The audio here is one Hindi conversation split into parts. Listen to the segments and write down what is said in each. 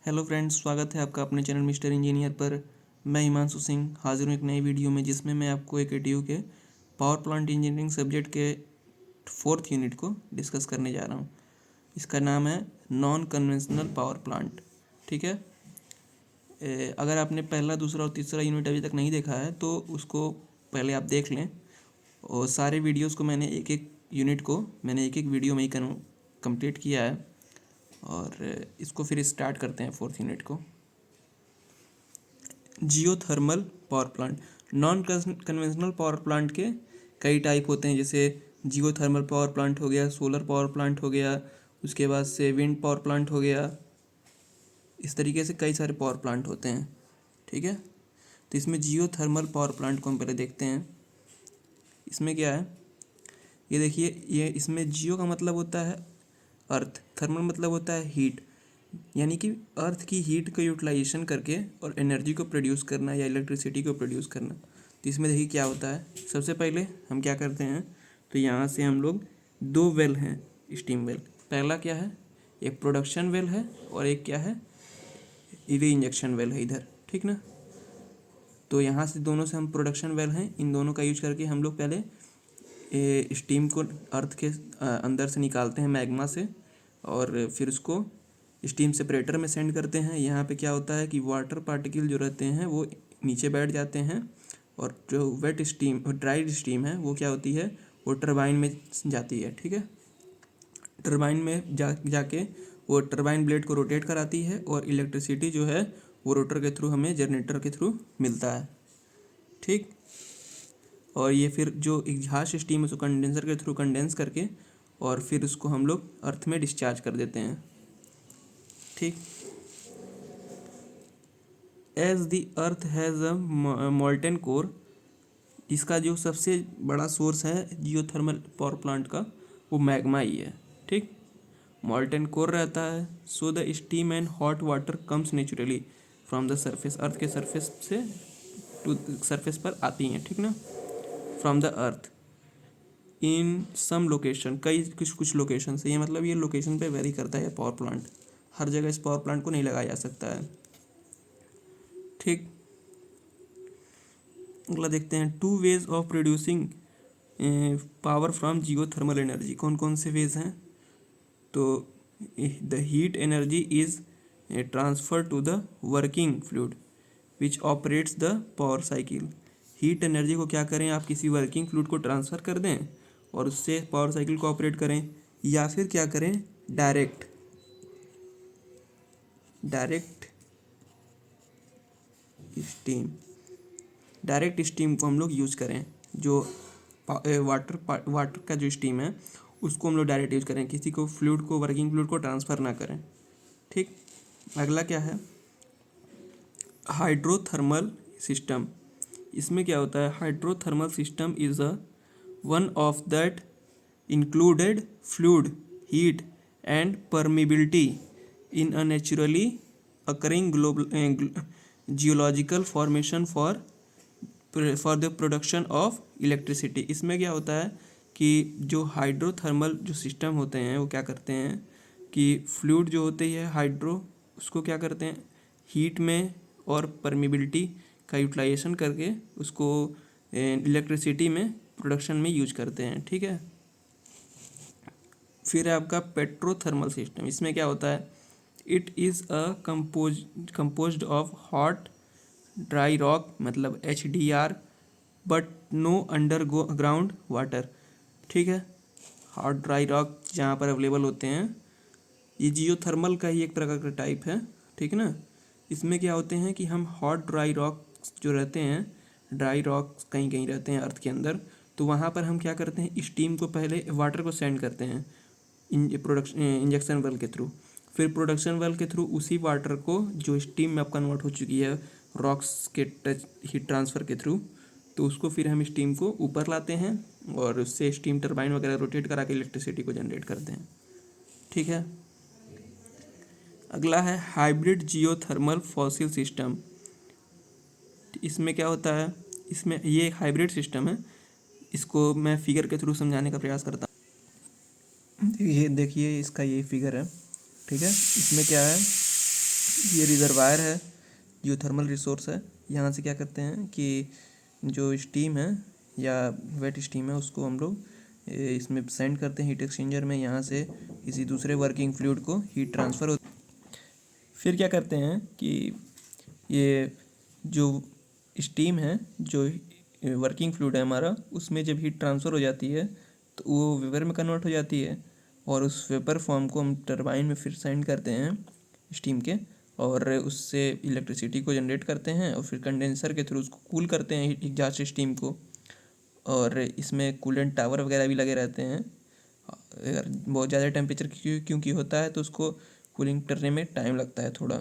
हेलो फ्रेंड्स, स्वागत है आपका अपने चैनल मिस्टर इंजीनियर पर। मैं हिमांशु सिंह हाजिर हूँ एक नई वीडियो में, जिसमें मैं आपको एक एटीयू के पावर प्लांट इंजीनियरिंग सब्जेक्ट के 4th यूनिट को डिस्कस करने जा रहा हूँ। इसका नाम है नॉन कन्वेंशनल पावर प्लांट। ठीक है। अगर आपने पहला, दूसरा और तीसरा यूनिट अभी तक नहीं देखा है तो उसको पहले आप देख लें। और सारे वीडियोज़ को मैंने एक एक वीडियो में ही कंप्लीट किया है। और इसको फिर स्टार्ट करते हैं 4th यूनिट को। Geothermal power plant. Non conventional power plant के कई टाइप होते हैं, जैसे जियोथर्मल पावर प्लांट हो गया, सोलर पावर प्लांट हो गया, उसके बाद से विंड पावर प्लांट हो गया। इस तरीके से कई सारे पावर प्लांट होते हैं। ठीक है। तो इसमें जियोथर्मल पावर प्लांट को हम पहले देखते हैं। इसमें क्या है, ये देखिए, ये इसमें जियो का मतलब होता है अर्थ, थर्मल मतलब होता है हीट, यानी कि अर्थ की हीट को यूटिलाइजेशन करके और एनर्जी को प्रोड्यूस करना या इलेक्ट्रिसिटी को प्रोड्यूस करना। तो इसमें देखिए क्या होता है। सबसे पहले हम क्या करते हैं, तो यहाँ से हम लोग 2 वेल हैं स्टीम वेल। पहला क्या है, एक प्रोडक्शन वेल है और एक क्या है, री इंजेक्शन वेल है इधर। ठीक ना। तो यहाँ से दोनों से हम प्रोडक्शन वेल हैं, इन दोनों का यूज करके हम लोग पहले स्टीम को अर्थ के अंदर से निकालते हैं मैग्मा से, और फिर उसको स्टीम सेपरेटर में सेंड करते हैं। यहाँ पे क्या होता है कि वाटर पार्टिकल जो रहते हैं वो नीचे बैठ जाते हैं, और जो वेट स्टीम और ड्राइड स्टीम है वो क्या होती है, वो टरबाइन में जाती है। ठीक है। टरबाइन में जाके वो टरबाइन ब्लेड को रोटेट कराती है, और इलेक्ट्रिसिटी जो है वो रोटर के थ्रू हमें जनरेटर के थ्रू मिलता है। ठीक। और ये फिर जो एग्जॉस्ट स्टीम है उसको कंडेंसर के थ्रू कंडेंस करके और फिर उसको हम लोग अर्थ में डिस्चार्ज कर देते हैं। ठीक। As the earth has a molten core, इसका जो सबसे बड़ा सोर्स है जियोथर्मल पावर प्लांट का, वो मैग्मा ही है। ठीक। मोल्टेन कोर रहता है, so the steam and hot water comes naturally from the surface, earth के सरफेस से टू सरफेस पर आती हैं। ठीक ना। From the earth in some location, कई कुछ लोकेशन से, ये मतलब ये लोकेशन पे वेरी करता है पावर प्लांट। हर जगह इस पावर प्लांट को नहीं लगाया जा सकता है। ठीक। अगला देखते हैं, 2 ways of producing power from geothermal energy. कौन कौन से वेज हैं, तो the heat energy is transfer to the working fluid which operates the power cycle. Heat energy को क्या करें, आप किसी वर्किंग फ्लूइड को ट्रांसफ़र कर दें और उससे पावर साइकिल को ऑपरेट करें, या फिर क्या करें, डायरेक्ट स्टीम को हम लोग यूज़ करें। जो वाटर का जो स्टीम है उसको हम लोग डायरेक्ट यूज़ करें, किसी को फ्लूइड को, वर्किंग फ्लूइड को ट्रांसफ़र ना करें। ठीक। अगला क्या है, हाइड्रोथर्मल सिस्टम। इसमें क्या होता है, hydrothermal system is a one of that included fluid heat and permeability in a naturally occurring global geological formation for the production of electricity. इसमें क्या होता है कि जो हाइड्रोथर्मल जो सिस्टम होते हैं वो क्या करते हैं कि फ्लूइड जो होती है हाइड्रो, उसको क्या करते हैं, हीट में और परमिबिलिटी का यूटिलाइजेशन करके उसको इलेक्ट्रिसिटी में प्रोडक्शन में यूज करते हैं। ठीक है। फिर है आपका पेट्रोथर्मल सिस्टम। इसमें क्या होता है, it is a composed of hot dry rock, मतलब HDR, but no underground water. ठीक है। हॉट ड्राई रॉक जहाँ पर अवेलेबल होते हैं, ये जियोथर्मल का ही एक प्रकार का टाइप है। ठीक है ना। इसमें क्या होते हैं कि हम हॉट ड्राई रॉक जो रहते हैं, ड्राई रॉक कहीं कहीं रहते हैं अर्थ के अंदर, तो वहाँ पर हम क्या करते हैं, स्टीम को पहले वाटर को सेंड करते हैं इंजेक्शन वेल के थ्रू। फिर प्रोडक्शन वेल के थ्रू उसी वाटर को जो स्टीम में अब कन्वर्ट हो चुकी है रॉक्स के टच हीट ट्रांसफ़र के थ्रू, तो उसको फिर हम स्टीम को ऊपर लाते हैं और उससे स्टीम टरबाइन वगैरह रोटेट करा के इलेक्ट्रिसिटी को जनरेट करते हैं। ठीक है। अगला है हाइब्रिड जियोथर्मल फॉसिल सिस्टम। इसमें क्या होता है, इसमें ये एक हाइब्रिड सिस्टम है, इसको मैं फिगर के थ्रू समझाने का प्रयास करता हूँ। ये देखिए, इसका ये फिगर है। ठीक है। इसमें क्या है, ये रिजर्वायर है, जियोथर्मल रिसोर्स है। यहाँ से क्या करते हैं कि जो स्टीम है या वेट स्टीम है उसको हम लोग इसमें सेंड करते हैं हीट एक्सचेंजर में। यहाँ से किसी दूसरे वर्किंग फ्लूइड को हीट ट्रांसफ़र हो। फिर क्या करते हैं कि ये जो स्टीम है, जो वर्किंग फ्लूइड है हमारा, उसमें जब हीट ट्रांसफ़र हो जाती है तो वो वेपर में कन्वर्ट हो जाती है और उस वेपर फॉर्म को हम टरबाइन में फिर सेंड करते हैं स्टीम के, और उससे इलेक्ट्रिसिटी को जनरेट करते हैं और फिर कंडेंसर के थ्रू उसको कूल करते हैं एग्जॉस्ट स्टीम को। और इसमें कूलेंट टावर वगैरह भी लगे रहते हैं। अगर बहुत ज़्यादा टेम्परेचर क्योंकि होता है तो उसको कूलिंग करने में टाइम लगता है थोड़ा,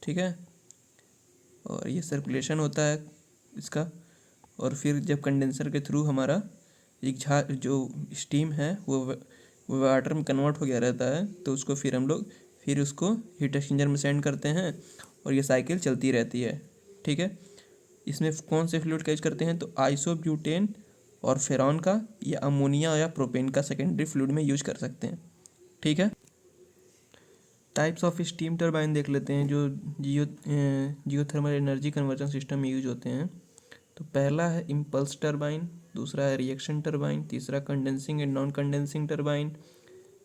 ठीक है। और ये सर्कुलेशन होता है इसका, और फिर जब कंडेंसर के थ्रू हमारा एक जो स्टीम है वो वाटर में कन्वर्ट हो गया रहता है, तो उसको फिर हम लोग फिर उसको हीट एक्सचेंजर में सेंड करते हैं और ये साइकिल चलती रहती है, ठीक है। इसमें कौन से फ्लूइड का यूज करते हैं तो आइसोब्यूटेन और फेरॉन का, या अमोनिया या प्रोपेन का सेकेंडरी फ्लूइड में यूज कर सकते हैं, ठीक है। टाइप्स ऑफ स्टीम टरबाइन देख लेते हैं जो जियोथर्मल एनर्जी कन्वर्जन सिस्टम में यूज होते हैं। तो पहला है इम्पल्स टरबाइन, दूसरा है रिएक्शन टरबाइन, तीसरा condensing and non condensing turbine,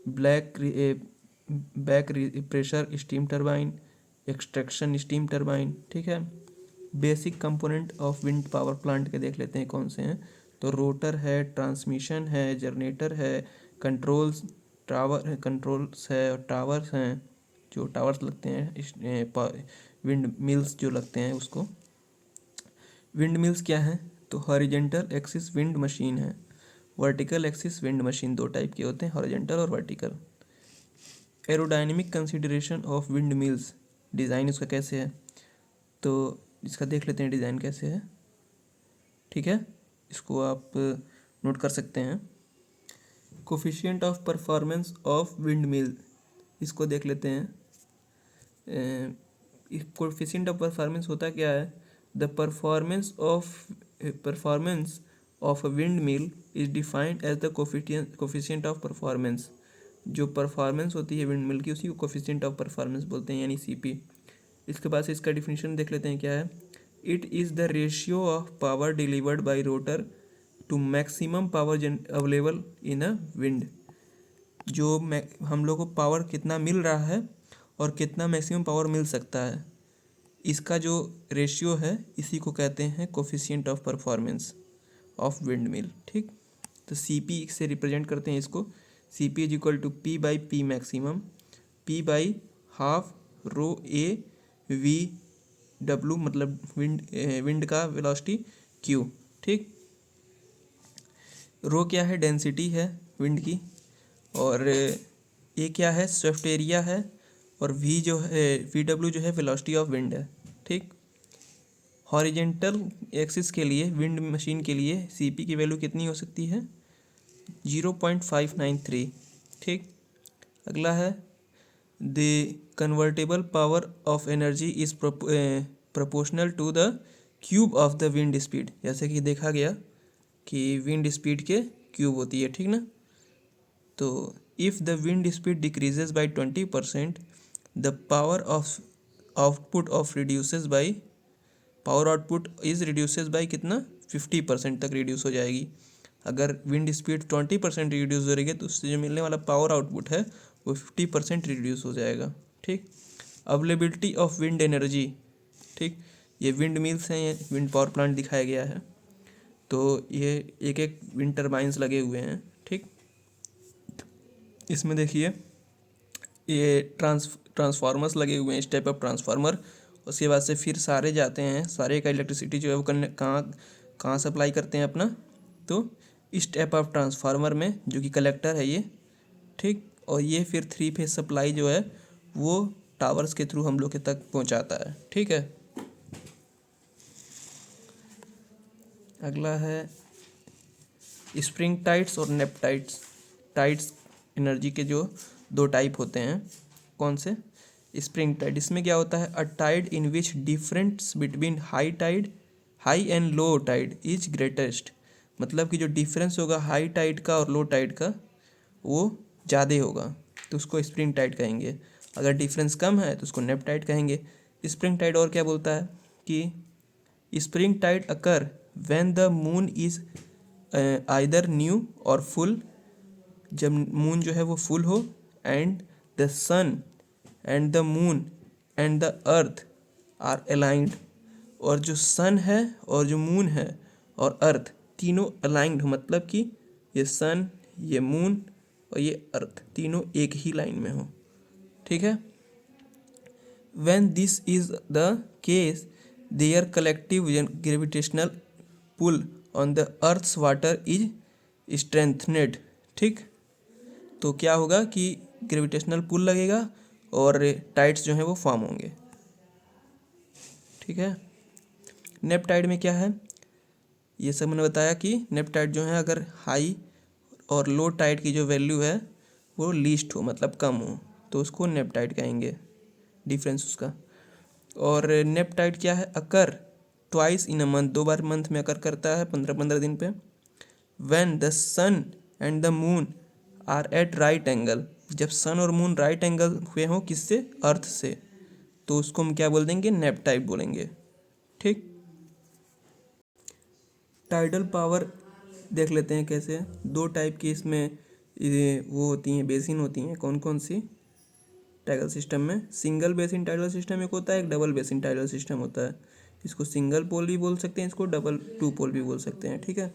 back pressure steam turbine, extraction steam turbine, ठीक है। Basic component of wind power plant के देख लेते हैं कौन से हैं। तो रोटर है, ट्रांसमिशन है, जनरेटर है, कंट्रोल्स है और टावर्स हैं, जो टावर्स लगते हैं विंड मिल्स जो लगते हैं उसको। विंड मिल्स क्या है तो हॉरिजेंटल एक्सिस विंड मशीन है, वर्टिकल एक्सिस विंड मशीन। दो टाइप के होते हैं, हॉरिजेंटल और vertical. Aerodynamic consideration of wind mills, design इसका कैसे है तो इसका देख लेते हैं डिज़ाइन कैसे है, ठीक है। इसको आप नोट कर सकते हैं। Coefficient of performance of wind mill, इसको देख लेते हैं। कोफिशिएंट ऑफ परफॉर्मेंस होता क्या है, the performance of a windmill is defined as the coefficient of performance. जो परफॉर्मेंस होती है विंड मिल की उसी को कोफिशिएंट ऑफ परफॉर्मेंस बोलते हैं, यानी सीपी। इसके बाद से इसका डिफिनीशन देख लेते हैं क्या है। It is the ratio of power delivered by rotor to maximum power available in a wind. जो हम लोग को पावर कितना मिल रहा है और कितना मैक्सिमम पावर मिल सकता है, इसका जो रेशियो है इसी को कहते हैं coefficient of performance of windmill, ठीक। तो सीपी से रिप्रेजेंट करते हैं इसको। CP is equal to P by P maximum, P by half rho A V W, मतलब विंड का वेलोसिटी क्यू, ठीक। रो क्या है, डेंसिटी है विंड की, और ए क्या है, स्वेफ्ट एरिया है, और वी जो है वी डब्ल्यू जो है वेलोसिटी ऑफ विंड है, ठीक। हॉरिजेंटल एक्सिस के लिए विंड मशीन के लिए सीपी की वैल्यू कितनी हो सकती है 0.593, ठीक। अगला है the convertible power of energy is proportional to the cube of the wind speed. जैसे कि देखा गया कि विंड स्पीड के क्यूब होती है, ठीक ना। तो if the wind speed decreases by 20%, the power of output of reduces by power output is reduces by कितना 50% तक रिड्यूस हो जाएगी। अगर विंड स्पीड 20% रिड्यूस हो रही है तो उससे जो मिलने वाला पावर आउटपुट है वो 50% रिड्यूस हो जाएगा, ठीक। अवेलेबिलिटी ऑफ विंड एनर्जी, ठीक। ये विंड मिल्स हैं, ये विंड पावर प्लांट दिखाया गया है। तो ये एक एक विंड टर्बाइंस लगे हुए हैं, ठीक। इसमें देखिए ये ट्रांसफार्मर्स लगे हुए हैं, इस टाइप ऑफ ट्रांसफार्मर। उसके बाद से फिर सारे जाते हैं, सारे का इलेक्ट्रिसिटी जो है वो कहाँ सप्लाई करते हैं अपना, तो इस टाइप ऑफ ट्रांसफार्मर में, जो कि कलेक्टर है ये, ठीक। और ये फिर 3 फेज सप्लाई जो है वो टावर्स के थ्रू हम लोग के तक पहुंचाता है, ठीक है। अगला है स्प्रिंग टाइड्स और नेप टाइड्स। टाइड्स एनर्जी के जो 2 टाइप होते हैं, कौन से, स्प्रिंग टाइड, इसमें क्या होता है, a tide in which difference between high and low tide is greatest. मतलब कि जो डिफरेंस होगा हाई टाइड का और लो टाइड का वो ज़्यादा होगा, तो उसको स्प्रिंग टाइड कहेंगे। अगर डिफरेंस कम है तो उसको नेप टाइड कहेंगे। स्प्रिंग टाइड और क्या बोलता है कि spring tide occur when the moon is either new or full, जब मून जो है वो फुल हो, and the sun and the moon and the earth are aligned, और जो सन है और जो मून है और अर्थ तीनों अलाइंड हो, मतलब कि ये सन, ये मून और ये अर्थ तीनों एक ही लाइन में हो। ठीक है। When this is the case, their collective gravitational pull on the earth's water is strengthened। ठीक, तो क्या होगा कि ग्रेविटेशनल पुल लगेगा और टाइड्स जो हैं वो फॉर्म होंगे। ठीक है। नेप टाइड में क्या है, ये सब मैंने बताया कि नेप टाइड जो है अगर हाई और लो टाइड की जो वैल्यू है वो लीस्ट हो, मतलब कम हो, तो उसको नेप टाइड कहेंगे, डिफरेंस उसका। और नेप टाइड क्या है, occur twice in a month, 2 बार मंथ में अकर करता है 15-15 दिन पे। When the sun and the moon are at right angle, जब सन और मून राइट एंगल हुए हों किससे, अर्थ से, तो उसको हम क्या बोल देंगे, नेप टाइड बोलेंगे। ठीक। टाइडल पावर देख लेते हैं कैसे। 2 टाइप की इसमें वो होती हैं, बेसिन होती हैं। कौन कौन सी टाइडल सिस्टम में, सिंगल बेसिन टाइडल सिस्टम एक होता है, एक डबल बेसिन टाइडल सिस्टम होता है। इसको सिंगल पोल भी बोल सकते हैं, इसको डबल 2 पोल भी बोल सकते हैं। ठीक है।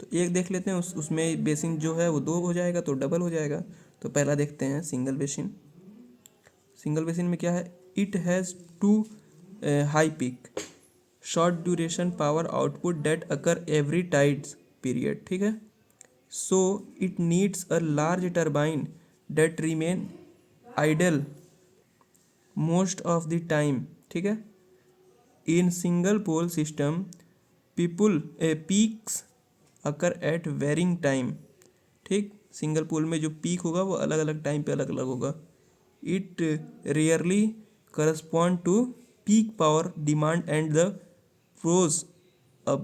तो एक देख लेते हैं, उसमें बेसिन जो है वो 2 हो जाएगा तो डबल हो जाएगा। तो पहला देखते हैं सिंगल बेसिन। सिंगल बेसिन में क्या है, it has 2 high peak short duration power output that occur every tides period. ठीक है। So it needs a large turbine that remain idle most of the time. ठीक है। In single pole system peaks occur at varying time. ठीक, सिंगल पोल में जो पीक होगा वो अलग अलग टाइम पे अलग अलग होगा। It rarely correspond to peak power demand and the pose a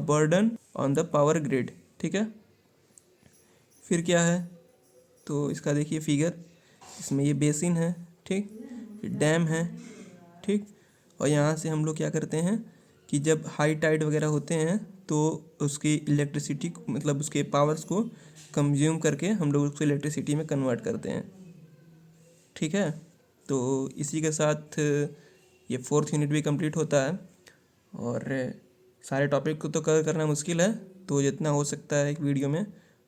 burden on the power grid. ठीक है। फिर क्या है, तो इसका देखिए फिगर, इसमें ये बेसिन है, ठीक, डैम है, ठीक, और यहाँ से हम लोग क्या करते हैं कि जब हाई टाइड वगैरह होते हैं तो उसकी इलेक्ट्रिसिटी, मतलब उसके पावर्स को कंज्यूम करके हम लोग उसको इलेक्ट्रिसिटी में कन्वर्ट करते हैं। ठीक है। तो इसी के साथ ये 4th यूनिट भी कंप्लीट होता है। और सारे टॉपिक को तो कवर करना मुश्किल है, तो जितना हो सकता है एक वीडियो में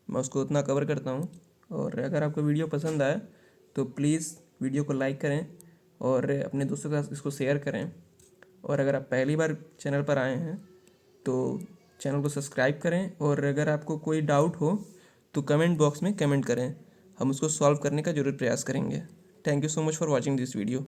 मैं उसको उतना कवर करता हूँ। और अगर आपको वीडियो पसंद आए तो प्लीज़ वीडियो को लाइक करें और अपने दोस्तों के साथ इसको शेयर करें। और अगर आप पहली बार चैनल पर आए हैं तो चैनल को सब्सक्राइब करें। और अगर आपको कोई डाउट हो तो कमेंट बॉक्स में कमेंट करें, हम उसको सॉल्व करने का जरूर प्रयास करेंगे। Thank you so much for watching this video.